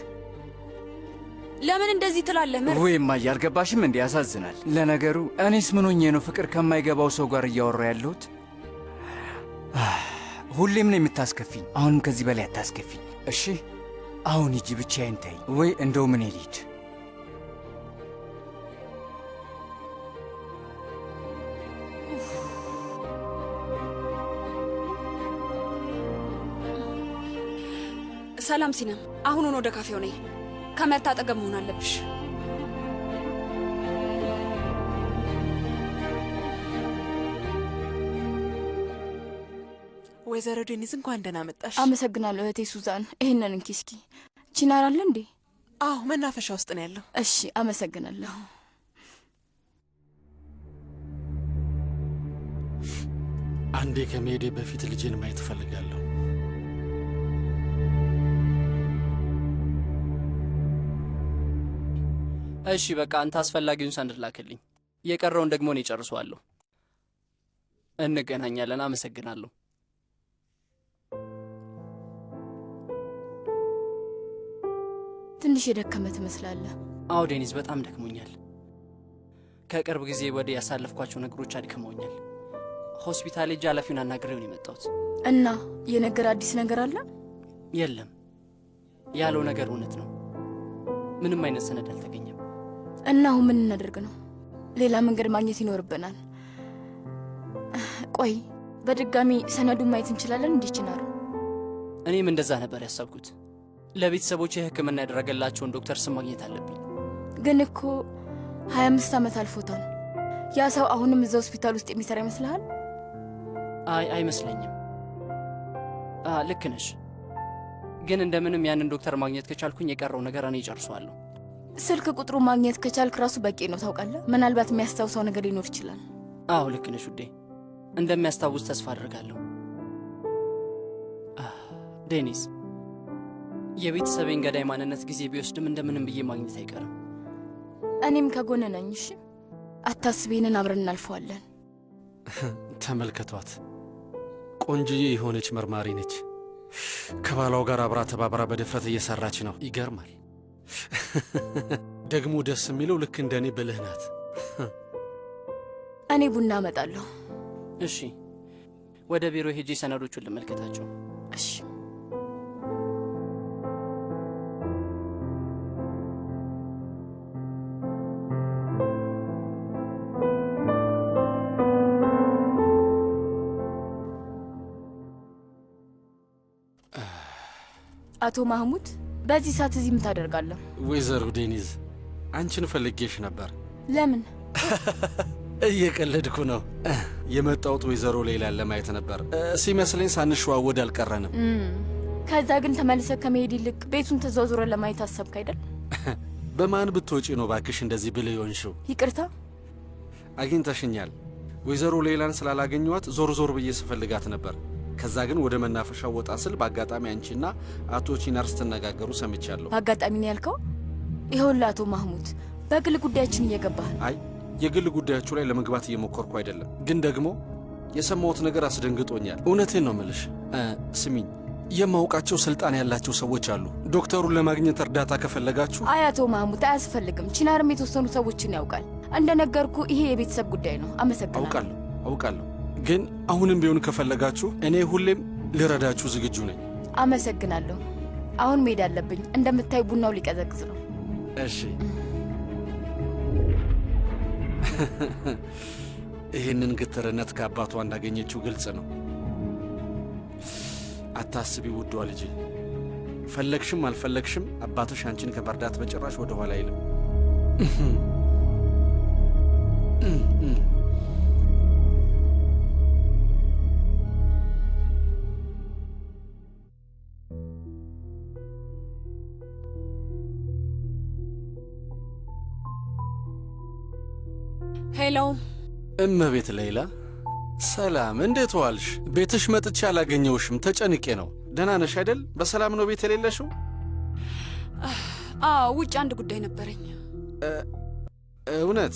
ለምን እንደዚህ ትላለህ መርት? ወይ እማዬ አልገባሽም እንዴ? ያሳዝናል። ለነገሩ እኔስ ምን ሆኜ ነው ፍቅር ከማይገባው ሰው ጋር እያወራ ያለሁት? ሁሌም ነው የምታስከፊኝ። አሁንም ከዚህ በላይ አታስከፊኝ እሺ? አሁን ሂጂ፣ ብቻዬን ተይ። ወይ እንደው ምን ልሂድ? ሰላም ሲነም፣ አሁኑን ወደ ካፌው ነይ። ከመርት አጠገብ መሆን አለብሽ። ወይዘሮ ዴኒዝ እንኳን ደህና መጣሽ። አመሰግናለሁ እህቴ ሱዛን። ይህንን እንኪ እስኪ። ቺናር አለ እንዴ? አዎ መናፈሻ ውስጥ ነው ያለው። እሺ አመሰግናለሁ። አንዴ ከመሄዴ በፊት ልጄን ማየት እፈልጋለሁ። እሺ በቃ አንተ አስፈላጊውን ሰነድ ላክልኝ። የቀረውን ደግሞ እኔ ጨርሰዋለሁ። እንገናኛለን። አመሰግናለሁ። ትንሽ የደከመ ትመስላለህ። አዎ ዴኒዝ፣ በጣም ደክሞኛል። ከቅርብ ጊዜ ወዲህ ያሳለፍኳቸው ነገሮች አድክመውኛል። ሆስፒታል ሄጄ ኃላፊውን አናግሬውን የመጣሁት እና የነገር አዲስ ነገር አለ? የለም፣ ያለው ነገር እውነት ነው። ምንም አይነት ሰነድ አልተገኘም። እና አሁን ምን እናደርግ ነው? ሌላ መንገድ ማግኘት ይኖርብናል። ቆይ በድጋሚ ሰነዱን ማየት እንችላለን? እንዲችናሩ እኔም እንደዛ ነበር ያሰብኩት። ለቤተሰቦች የሕክምና ያደረገላቸውን ዶክተር ስም ማግኘት አለብኝ። ግን እኮ 25 ዓመት አልፎታል። ያ ሰው አሁንም እዛ ሆስፒታል ውስጥ የሚሰራ ይመስልሃል? አይመስለኝም። ልክ ነሽ። ግን እንደምንም ያንን ዶክተር ማግኘት ከቻልኩኝ የቀረው ነገር እኔ ጨርሰዋለሁ። ስልክ ቁጥሩ ማግኘት ከቻልክ ራሱ በቂ ነው። ታውቃለህ፣ ምናልባት የሚያስታውሰው ነገር ሊኖር ይችላል። አዎ ልክ ነሽ ውዴ። እንደሚያስታውስ ተስፋ አድርጋለሁ። ዴኒስ፣ የቤተሰቤን ገዳይ ማንነት ጊዜ ቢወስድም እንደምንም ብዬ ማግኘት አይቀርም። እኔም ከጎን ነኝ። እሺ አታስብ፣ ይህንን አብረን እናልፈዋለን። ተመልከቷት፣ ቆንጅዬ የሆነች መርማሪ ነች። ከባሏ ጋር አብራ ተባብራ በድፍረት እየሰራች ነው። ይገርማል። ደግሞ ደስ የሚለው ልክ እንደ እኔ ብልህ ናት። እኔ ቡና አመጣለሁ። እሺ፣ ወደ ቢሮ ሄጄ ሰነዶቹን ልመልከታቸው። እሺ። አቶ ማህሙድ፣ በዚህ ሰዓት እዚህ ምን ታደርጋለህ? ወይዘሮ ዴኒዝ፣ አንቺን ፈልጌሽ ነበር። ለምን? እየቀለድኩ ነው። የመጣሁት ወይዘሮ ሌላን ለማየት ነበር። ሲመስለኝ ሳንሸዋወድ አልቀረንም። ከዛ ግን ተመልሰህ ከመሄድ ይልቅ ቤቱን ተዘዋውረን ለማየት አሰብክ አይደል? በማን ብትወጪ ነው ባክሽ እንደዚህ ብልህ የሆንሽው? ይቅርታ። አግኝተሽኛል። ወይዘሮ ሌላን ስላላገኘኋት ዞር ዞር ብዬ ስፈልጋት ነበር። ከዛ ግን ወደ መናፈሻው ወጣ ስል በአጋጣሚ አንቺና አቶ ቺናር ስትነጋገሩ ሰምቻለሁ። በአጋጣሚ ነው ያልከው? ይኸውልህ አቶ ማህሙድ፣ በግል ጉዳያችን እየገባህ። አይ የግል ጉዳያችሁ ላይ ለመግባት እየሞከርኩ አይደለም፣ ግን ደግሞ የሰማሁት ነገር አስደንግጦኛል። እውነቴን ነው ምልሽ። ስሚኝ፣ የማውቃቸው ስልጣን ያላቸው ሰዎች አሉ። ዶክተሩን ለማግኘት እርዳታ ከፈለጋችሁ። አይ አቶ ማህሙድ አያስፈልግም። ቺናርም የተወሰኑ ሰዎችን ያውቃል። እንደነገርኩ ይሄ የቤተሰብ ጉዳይ ነው። አመሰግናለሁ። አውቃለሁ፣ ግን አሁንም ቢሆን ከፈለጋችሁ እኔ ሁሌም ልረዳችሁ ዝግጁ ነኝ። አመሰግናለሁ። አሁን መሄድ አለብኝ። እንደምታይ ቡናው ሊቀዘቅዝ ነው። እሺ። ይህንን ግትርነት ከአባቷ እንዳገኘችው ግልጽ ነው። አታስቢ ውዷ ልጄ፣ ፈለግሽም አልፈለግሽም አባትሽ አንቺን ከመርዳት በጭራሽ ወደ ኋላ አይልም። ሄሎ እመቤት ሌላ፣ ሰላም፣ እንዴት ዋልሽ? ቤትሽ መጥቼ አላገኘውሽም፣ ተጨንቄ ነው። ደህና ነሽ አይደል? በሰላም ነው ቤት የሌለሽው? ውጭ አንድ ጉዳይ ነበረኝ። እውነት?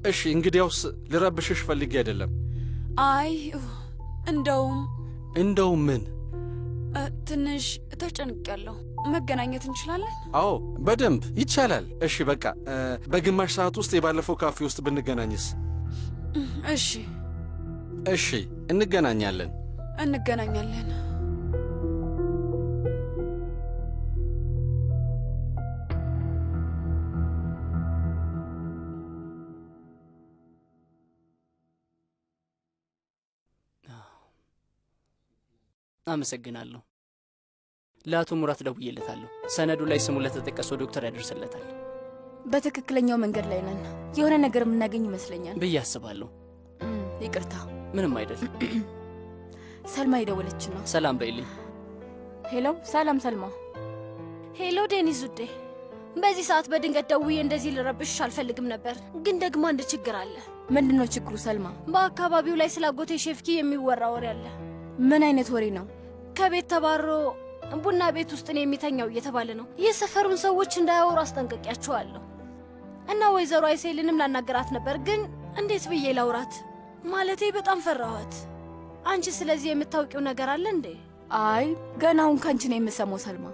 እሺ፣ እንግዲያውስ ልረብሽሽ ፈልጌ አይደለም። አይ እንደውም ምን? ትንሽ ተጨንቄያለሁ። መገናኘት እንችላለን? አዎ በደንብ ይቻላል። እሺ በቃ በግማሽ ሰዓት ውስጥ የባለፈው ካፌ ውስጥ ብንገናኝስ? እሺ እንገናኛለን። አመሰግናለሁ። ለአቶ ሙራት ደውዬለታለሁ። ሰነዱ ላይ ስሙ ለተጠቀሰው ዶክተር ያደርስለታል። በትክክለኛው መንገድ ላይ ነን። የሆነ ነገር የምናገኝ ይመስለኛል ብዬ አስባለሁ። ይቅርታ። ምንም አይደል። ሰልማ የደወለች ነው። ሰላም በይልኝ። ሄሎ። ሰላም ሰልማ። ሄሎ ዴኒዝ ውዴ፣ በዚህ ሰዓት በድንገት ደውዬ እንደዚህ ልረብሽሽ አልፈልግም ነበር፣ ግን ደግሞ አንድ ችግር አለ። ምንድን ነው ችግሩ ሰልማ? በአካባቢው ላይ ስለ አጎቴ ሼፍኪ የሚወራ ወሬ አለ። ምን አይነት ወሬ ነው? ከቤት ተባሮ ቡና ቤት ውስጥ ነው የሚተኛው እየተባለ ነው። የሰፈሩን ሰዎች እንዳያወሩ አስጠንቅቄያቸዋለሁ። እና ወይዘሮ አይሴልንም ላናገራት ነበር፣ ግን እንዴት ብዬ ላውራት? ማለቴ በጣም ፈራኋት። አንቺ ስለዚህ የምታውቂው ነገር አለ እንዴ? አይ ገና አሁን ካንቺ ነው የምሰማው ሰልማ።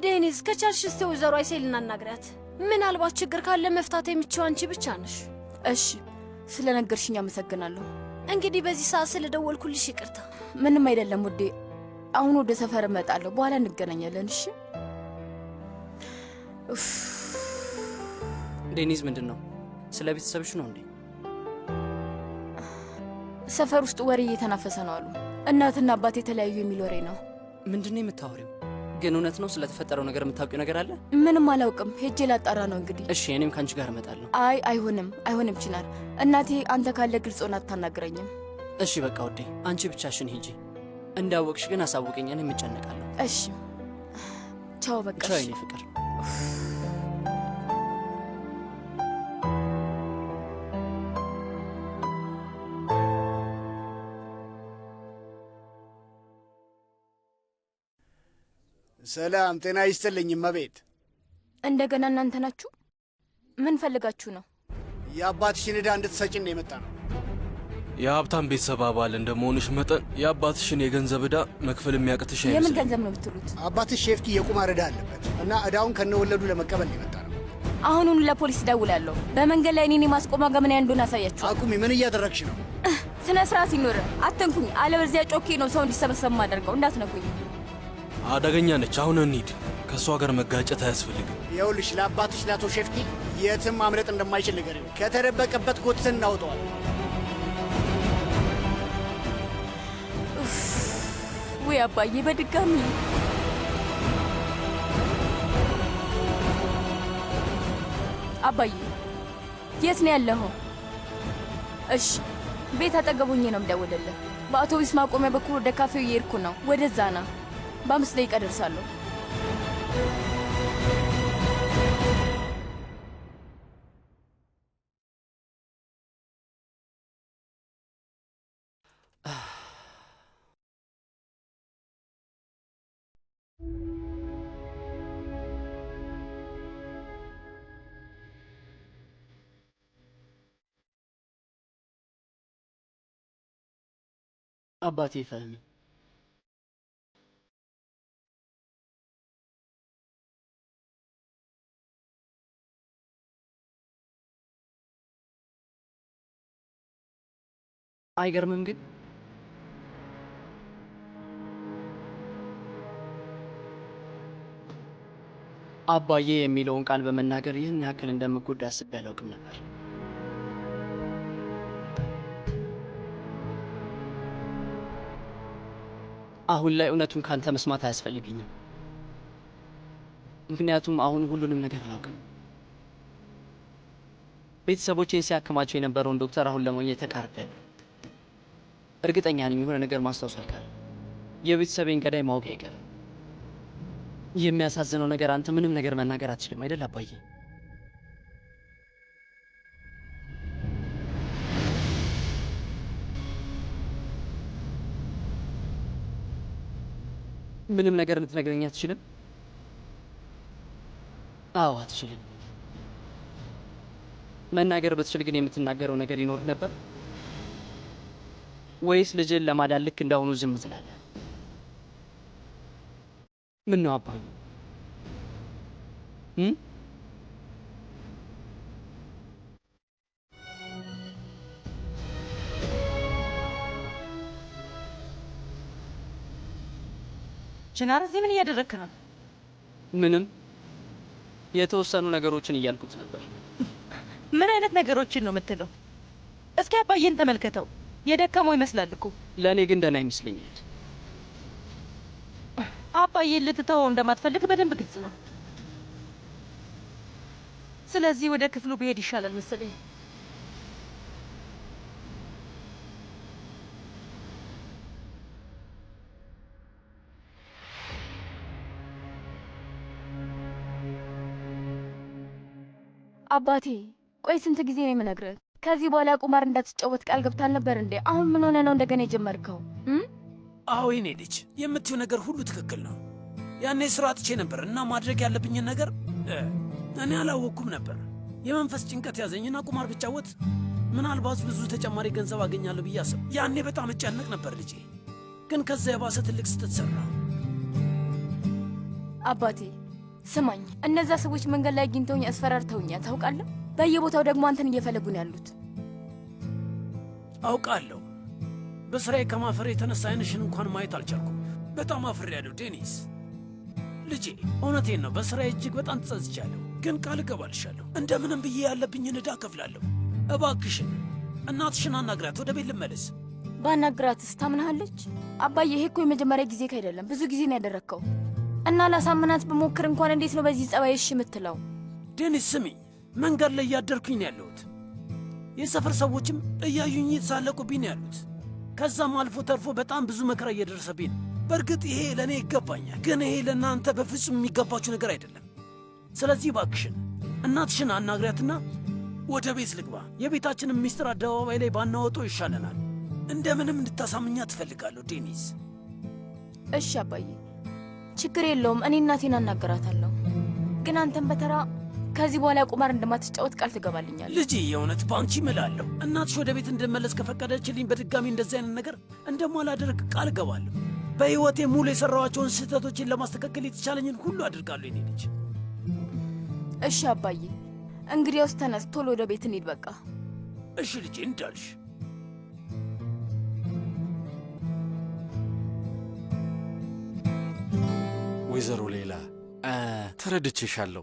ዴኒዝ ከቻልሽ እስቲ ወይዘሮ አይሴልን አናግሪያት። ምናልባት ችግር ካለ መፍታት የምችው አንቺ ብቻ ነሽ። እሺ፣ ስለ ነገርሽኝ አመሰግናለሁ። እንግዲህ በዚህ ሰዓት ስለደወልኩልሽ ይቅርታ። ምንም አይደለም ውዴ። አሁን ወደ ሰፈር እመጣለሁ፣ በኋላ እንገናኛለን። እሺ። ዴኒዝ ምንድን ነው? ስለ ቤተሰብሽ ነው እንዴ? ሰፈር ውስጥ ወሬ እየተናፈሰ ነው አሉ። እናትና አባት የተለያዩ የሚል ወሬ ነው። ምንድን ነው የምታወሪው? ግን እውነት ነው? ስለተፈጠረው ነገር የምታውቂው ነገር አለ? ምንም አላውቅም። ሄጄ ላጣራ ነው እንግዲህ። እሺ፣ እኔም ከአንቺ ጋር እመጣለሁ። አይ አይሆንም ቺናር። እናቴ አንተ ካለ ግልጽ ሆና አታናግረኝም። እሺ በቃ ውዴ፣ አንቺ ብቻሽን ሂጂ። እንዳወቅሽ ግን አሳውቀኝ፣ እኔም እጨነቃለሁ። እሺ ቻው። በቃ ቻው የኔ ፍቅር። ሰላም ጤና ይስጥልኝ እመቤት። እንደገና እናንተ ናችሁ? ምን ፈልጋችሁ ነው? የአባትሽን ዕዳ እንድትሰጭን ነው የመጣ ነው። የሀብታም ቤተሰብ አባል እንደመሆንሽ መጠን የአባትሽን የገንዘብ ዕዳ መክፈል የሚያቅትሽ አይመስልም። የምን ገንዘብ ነው ብትሉት? አባትሽ ሼፍኪ የቁማር ዕዳ አለበት እና ዕዳውን ከነወለዱ ለመቀበል ነው የመጣ ነው። አሁኑን ለፖሊስ ደውላለሁ። በመንገድ ላይ እኔን የማስቆማ ገመና እንደሆነ አሳያችሁ። አቁሚ። ምን እያደረግሽ ነው? ስነ ስርዓት ይኖር። አትንኩኝ፣ አለበለዚያ ጮኬ ነው ሰው እንዲሰበሰብ ማደርገው። እንዳትነኩኝ። አደገኛ ነች። አሁን እንሂድ። ከእሷ ጋር መጋጨት አያስፈልግም። ይኸውልሽ ለአባትሽ ለአቶ ሼፍኪ የትም ማምለጥ እንደማይችል ነገር ከተደበቀበት ጎትተን እናውጠዋል። ወይ አባዬ፣ በድጋሚ አባዬ፣ የት ነው ያለኸው? እሺ፣ ቤት አጠገቡኝ ነው የምደውልልህ። በአውቶቡስ ማቆሚያ በኩል ወደ ካፌው እየሄድኩ ነው። ወደዛ ና። በ5 ደቂቃ ደርሳለሁ። አባቴ ፈህሚ፣ አይገርምም ግን አባዬ የሚለውን ቃል በመናገር ይህን ያክል እንደምጎዳ አስቤ አላውቅም ነበር። አሁን ላይ እውነቱን ካንተ መስማት አያስፈልግኝም። ምክንያቱም አሁን ሁሉንም ነገር አላውቅም። ቤተሰቦቼን ሲያክማቸው የነበረውን ዶክተር አሁን ለማግኘት ተቃርቤያለሁ። እርግጠኛ ነኝ የሆነ ነገር ማስታወስ አይቀርም። የቤተሰቤን ገዳይ ማወቅ አይቀርም። የሚያሳዝነው ነገር አንተ ምንም ነገር መናገር አትችልም አይደል አባዬ? ምንም ነገር ልትነግረኝ አትችልም? አዎ አትችልም። መናገር ብትችል ግን የምትናገረው ነገር ይኖር ነበር ወይስ ልጅን ለማዳን ልክ እንዳሁኑ ዝም ትላለህ? ምን ነው አባዬ? ችናር፣ እዚህ ምን እያደረግክ ነው? ምንም፣ የተወሰኑ ነገሮችን እያልኩት ነበር። ምን አይነት ነገሮችን ነው የምትለው? እስኪ አባዬን ተመልከተው፣ የደከመው ይመስላል እኮ። ለእኔ ግን ደህና ይመስለኛል። አባዬን ልትተወው እንደማትፈልግ በደንብ ግልጽ ነው። ስለዚህ ወደ ክፍሉ ብሄድ ይሻላል መሰለኝ። አባቴ ቆይ ስንት ጊዜ ነው የምነግርህ? ከዚህ በኋላ ቁማር እንዳትጫወት ቃል ገብታል ነበር እንዴ? አሁን ምን ሆነ ነው እንደገና የጀመርከው? አዎ የኔ ልጅ የምትይው ነገር ሁሉ ትክክል ነው። ያኔ ስራ አጥቼ ነበር እና ማድረግ ያለብኝን ነገር እኔ አላወቅኩም ነበር። የመንፈስ ጭንቀት ያዘኝና ቁማር ብጫወት ምናልባት ብዙ ተጨማሪ ገንዘብ አገኛለሁ ብዬ አሰብ። ያኔ በጣም እጨነቅ ነበር ልጄ፣ ግን ከዛ የባሰ ትልቅ ስህተት ሰራ። አባቴ ስማኝ፣ እነዛ ሰዎች መንገድ ላይ አግኝተውኝ አስፈራርተውኛል ታውቃለህ? በየቦታው ደግሞ አንተን እየፈለጉ ነው ያሉት። አውቃለሁ። በስራዬ ከማፈር የተነሳ አይንሽን እንኳን ማየት አልቻልኩም። በጣም አፍሬያለሁ ዴኒስ። ልጄ እውነቴን ነው፣ በስራዬ እጅግ በጣም ተጸጽቻለሁ። ግን ቃል እገባልሻለሁ እንደምንም ብዬ ያለብኝን ዕዳ እከፍላለሁ። እባክሽን እናትሽን አናግራት፣ ወደ ቤት ልመለስ። ባናግራትስ ታምናሃለች? አባዬ ይሄ እኮ የመጀመሪያ ጊዜ አይደለም፣ ብዙ ጊዜ ነው ያደረግከው። እና ላሳምናት ብሞክር እንኳን እንዴት ነው በዚህ ጸባይ እሺ የምትለው? ዴኒስ ስሚ፣ መንገድ ላይ እያደርኩኝ ነው ያለሁት። የሰፈር ሰዎችም እያዩኝ የተሳለቁብኝ ነው ያሉት። ከዛም አልፎ ተርፎ በጣም ብዙ መከራ እየደረሰብኝ ነው። በእርግጥ ይሄ ለእኔ ይገባኛል፣ ግን ይሄ ለእናንተ በፍጹም የሚገባችሁ ነገር አይደለም። ስለዚህ እባክሽን እናትሽን አናግሪያትና ወደ ቤት ልግባ። የቤታችንን ሚስጥር አደባባይ ላይ ባናወጣው ይሻለናል። እንደምንም እንድታሳምኛ ትፈልጋለሁ ዴኒስ። እሺ አባዬ፣ ችግር የለውም። እኔ እናቴን አናገራታለሁ። ግን አንተን በተራ ከዚህ በኋላ ቁማር እንደማትጫወት ቃል ትገባልኛል? ልጄ የእውነት በአንቺ እምላለሁ። እናትሽ ወደ ቤት እንድመለስ ከፈቀደችልኝ በድጋሚ እንደዚህ አይነት ነገር እንደማላደርግ ቃል እገባለሁ። በሕይወቴ ሙሉ የሠራኋቸውን ስህተቶችን ለማስተካከል የተቻለኝን ሁሉ አድርጋለሁ የኔ ልጅ። እሺ አባዬ፣ እንግዲያውስ ተነስ፣ ቶሎ ወደ ቤት እንሂድ በቃ። እሺ ልጄ እንዳልሽ። ወይዘሮ ሌላ ተረድቼሻለሁ።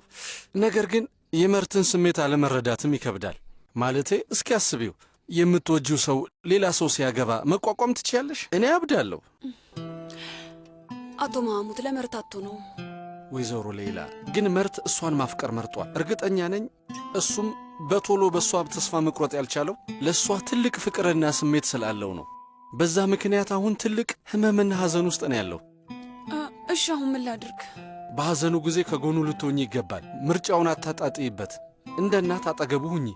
ነገር ግን የመርትን ስሜት አለመረዳትም ይከብዳል። ማለቴ እስኪ አስቢው፣ የምትወጂው ሰው ሌላ ሰው ሲያገባ መቋቋም ትችያለሽ? እኔ አብዳለሁ። አቶ ማሙት ለመርታቱ ነው። ወይዘሮ ሌላ ግን መርት እሷን ማፍቀር መርጧል። እርግጠኛ ነኝ እሱም በቶሎ በእሷ ተስፋ መቁረጥ ያልቻለው ለእሷ ትልቅ ፍቅርና ስሜት ስላለው ነው። በዛ ምክንያት አሁን ትልቅ ሕመምና ሐዘን ውስጥ ነው ያለው። እሺ አሁን ምን ላድርግ? በሐዘኑ ጊዜ ከጎኑ ልትሆኚ ይገባል። ምርጫውን አታጣጥይበት። እንደ እናት አጠገቡ ሁኚ።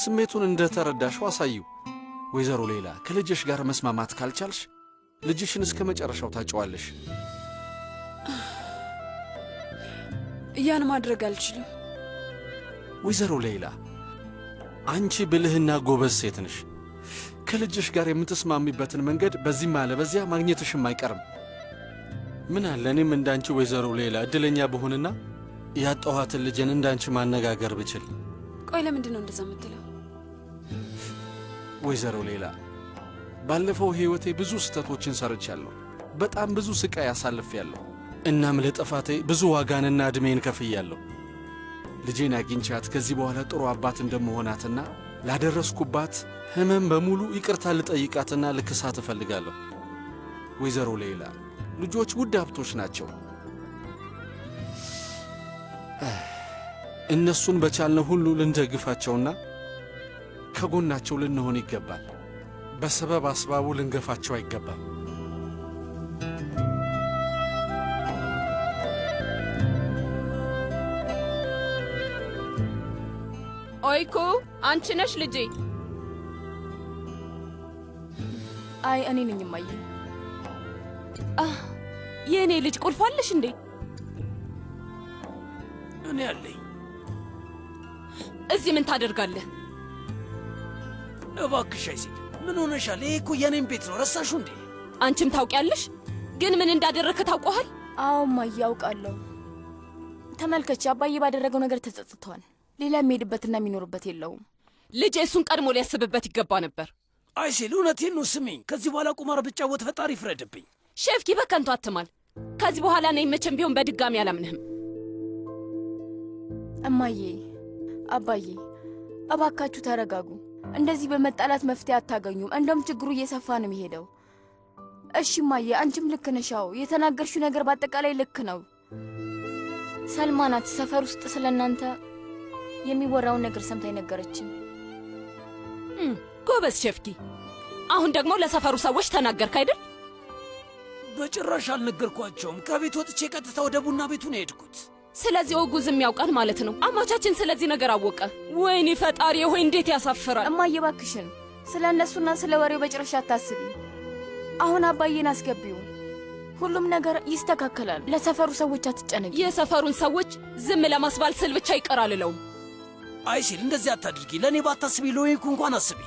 ስሜቱን እንደ ተረዳሽው አሳዩ። ወይዘሮ ሌላ ከልጅሽ ጋር መስማማት ካልቻልሽ ልጅሽን እስከ መጨረሻው ታጨዋለሽ። ያን ማድረግ አልችልም። ወይዘሮ ሌላ አንቺ ብልህና ጎበዝ ሴት ነሽ። ከልጅሽ ጋር የምትስማሚበትን መንገድ በዚህም አለ በዚያ ማግኘትሽም አይቀርም። ምን አለ እኔም እንዳንቺ ወይዘሮ ሌላ ዕድለኛ ብሆንና ያጣኋትን ልጅን እንዳንቺ ማነጋገር ብችል። ቆይ ለምንድን ነው እንደዛ የምትለው? ወይዘሮ ሌላ ባለፈው ሕይወቴ ብዙ ስህተቶችን ሰርቻለሁ። በጣም ብዙ ስቃይ አሳልፌያለሁ። እናም ለጥፋቴ ብዙ ዋጋንና ዕድሜን ከፍያለሁ። ልጄን አግኝቻት ከዚህ በኋላ ጥሩ አባት እንደመሆናትና ላደረስኩባት ሕመም በሙሉ ይቅርታ ልጠይቃትና ልክሳት እፈልጋለሁ። ወይዘሮ ሌላ ልጆች ውድ ሀብቶች ናቸው። እነሱን በቻልነው ሁሉ ልንደግፋቸውና ከጎናቸው ልንሆን ይገባል። በሰበብ አስባቡ ልንገፋቸው አይገባም። ኦይኩ አንቺ ነሽ ልጄ? አይ እኔ ነኝ እማዬ። የእኔ ልጅ ቁልፍ አለሽ እንዴ? እኔ አለኝ። እዚህ ምን ታደርጋለህ? እባክሽ አይሲል፣ ምን ሆነሻል? ይሄ እኮ የኔም ቤት ነው፣ ረሳሹ እንዴ? አንቺም ታውቂያለሽ፣ ግን ምን እንዳደረግክ ታውቀዋል? አዎ እማዬ አውቃለሁ። ተመልከች፣ አባዬ ባደረገው ነገር ተጸጽቷል። ሌላ የሚሄድበትና የሚኖርበት የለውም። ልጄ እሱን ቀድሞ ሊያስብበት ይገባ ነበር። አይሲል እውነቴን ነው፣ ስሚኝ። ከዚህ በኋላ ቁማር ብጫወት ፈጣሪ ይፍረድብኝ። ሼፍኪ በከንቱ አትማል። ከዚህ በኋላ እኔ መቼም ቢሆን በድጋሚ አላምንህም። እማዬ፣ አባዬ እባካችሁ ተረጋጉ። እንደዚህ በመጣላት መፍትሄ አታገኙም። እንደውም ችግሩ እየሰፋ ነው የሚሄደው። እሺ እማዬ፣ አንቺም ልክ ነሽ። አዎ የተናገርሽው ነገር በአጠቃላይ ልክ ነው። ሰልማ ናት ሰፈር ውስጥ ስለ እናንተ የሚወራውን ነገር ሰምታ የነገረችን። ጎበዝ ሼፍኪ። አሁን ደግሞ ለሰፈሩ ሰዎች ተናገርክ አይደል? በጭራሽ አልነገርኳቸውም። ከቤት ወጥቼ ቀጥታ ወደ ቡና ቤቱ ነው የሄድኩት። ስለዚህ ኦጉዝም ያውቃል ማለት ነው። አማቻችን ስለዚህ ነገር አወቀ። ወይኔ ፈጣሪ ሆይ እንዴት ያሳፍራል። እማዬ እባክሽን ስለ እነሱና ስለ ወሬው በጭራሽ አታስቢ። አሁን አባዬን አስገቢው። ሁሉም ነገር ይስተካከላል። ለሰፈሩ ሰዎች አትጨነቂ። የሰፈሩን ሰዎች ዝም ለማስባል ስል ብቻ ይቀር አልለውም። አይሲል እንደዚህ አታድርጊ። ለእኔ ባታስቢ ለወይኩ እንኳን አስቢ።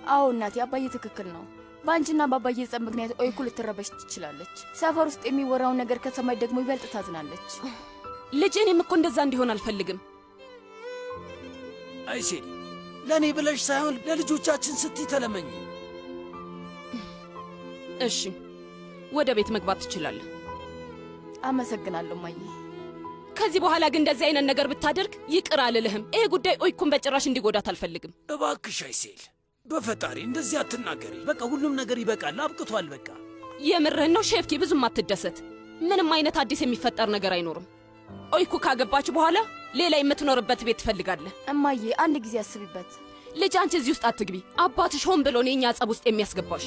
አዎ እናቴ፣ አባዬ ትክክል ነው። በአንቺና በአባዬ ጸብ ምክንያት ኦይኩ ልትረበሽ ትችላለች። ሰፈር ውስጥ የሚወራውን ነገር ከሰማይ ደግሞ ይበልጥ ታዝናለች። ልጄንም እኮ እንደዛ እንዲሆን አልፈልግም። አይሲል ለእኔ ብለሽ ሳይሆን ለልጆቻችን ስትይ ተለመኝ። እሺ ወደ ቤት መግባት ትችላለህ። አመሰግናለሁ ማዬ። ከዚህ በኋላ ግን እንደዚህ አይነት ነገር ብታደርግ ይቅር አልልህም። ይሄ ጉዳይ ኦይኩን በጭራሽ እንዲጎዳት አልፈልግም። እባክሽ አይሴል፣ በፈጣሪ እንደዚህ አትናገሪ። በቃ ሁሉም ነገር ይበቃል፣ አብቅቷል። በቃ የምርህን ነው ሼፍኪ? ብዙም አትደሰት። ምንም አይነት አዲስ የሚፈጠር ነገር አይኖርም። ኦይኩ ካገባች በኋላ ሌላ የምትኖርበት ቤት ትፈልጋለህ። እማዬ አንድ ጊዜ አስቢበት። ልጅ አንቺ እዚህ ውስጥ አትግቢ። አባትሽ ሆን ብሎ ነው የእኛ ጸብ ውስጥ የሚያስገባሽ።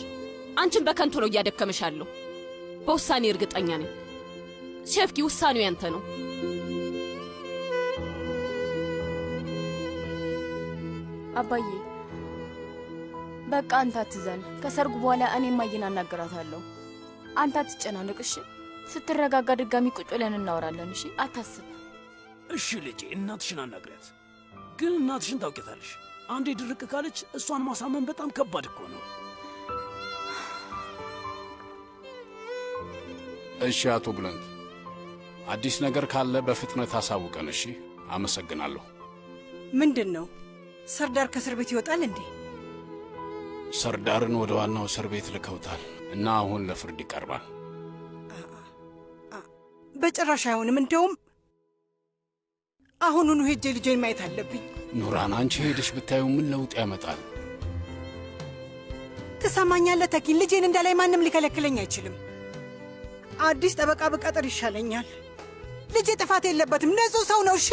አንቺን በከንቱ ነው እያደከመሽ ያለው። በውሳኔ እርግጠኛ ነኝ። ሼፍኪ ውሳኔው ያንተ ነው። አባዬ በቃ አንተ አትዘን። ከሰርጉ በኋላ እኔ እማዬን አናገራታለሁ። አንተ አትጨናነቅ እሺ? ስትረጋጋ ድጋሚ ቁጭ ብለን እናወራለን እሺ? አታስብ። እሺ ልጄ፣ እናትሽን አናግሪያት። ግን እናትሽን ታውቂያታለሽ። አንዴ ድርቅ ካለች እሷን ማሳመን በጣም ከባድ እኮ ነው። እሺ አቶ ብለንት፣ አዲስ ነገር ካለ በፍጥነት አሳውቀን። እሺ፣ አመሰግናለሁ። ምንድን ነው? ሰርዳር ከእስር ቤት ይወጣል እንዴ? ሰርዳርን ወደ ዋናው እስር ቤት ልከውታል እና አሁን ለፍርድ ይቀርባል። በጭራሽ አይሆንም። እንደውም አሁኑኑ ሄጄ ልጄን ማየት አለብኝ። ኑራን፣ አንቺ ሄደሽ ብታዩ ምን ለውጥ ያመጣል? ትሰማኛለህ ተኪን? ልጄን እንዳላይ ማንም ሊከለክለኝ አይችልም። አዲስ ጠበቃ ብቀጥር ይሻለኛል። ልጄ ጥፋት የለበትም፣ ንጹሕ ሰው ነው። እሺ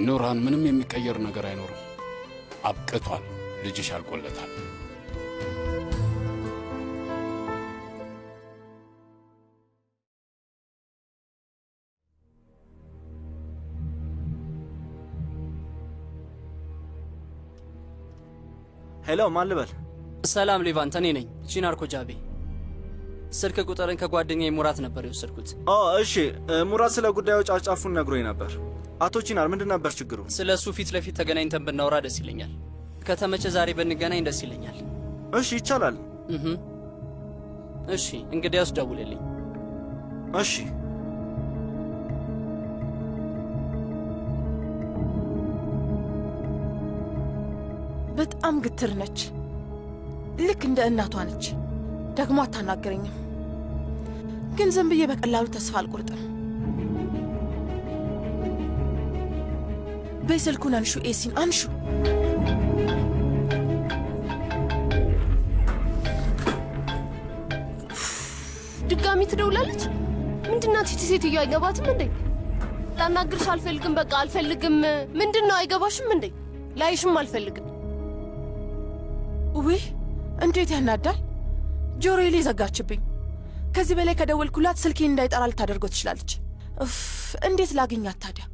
ኑራን፣ ምንም የሚቀየር ነገር አይኖርም። አብቅቷል። ልጅሽ አልቆለታል። ሄሎ፣ ማን ልበል? ሰላም ሌቫንት፣ እኔ ነኝ ቺናር ኮጃቤ። ስልክ ቁጥርን ከጓደኛዬ ሙራት ነበር የወሰድኩት። እሺ፣ ሙራት ስለ ጉዳዩ ጫፍጫፉን ነግሮኝ ነበር። አቶ ቺናር፣ ምንድን ነበር ችግሩ? ስለ እሱ ፊት ለፊት ተገናኝተን ብናወራ ደስ ይለኛል። ከተመቸ ዛሬ ብንገናኝ ደስ ይለኛል። እሺ፣ ይቻላል። እሺ፣ እንግዲያውስ ደውልልኝ። እሺ። በጣም ግትር ነች። ልክ እንደ እናቷ ነች። ደግሞ አታናገረኝም። ግን ዝም ብዬ በቀላሉ ተስፋ አልቆርጥም። በይ ስልኩን አንሹ፣ ኤሲን አንሹ። ድጋሚ ትደውላለች። ምንድናት ይቺ ሴትዮ? አይገባትም እንዴ? ላናግርሽ አልፈልግም፣ በቃ አልፈልግም። ምንድን ነው? አይገባሽም እንዴ? ላይሽም አልፈልግም። ውይ እንዴት ያናዳል! ጆሮዬ ላይ ዘጋችብኝ። ከዚህ በላይ ከደወልኩላት ስልኬን እንዳይጠራ ልታደርገው ትችላለች። እንዴት ላግኛት ታዲያ?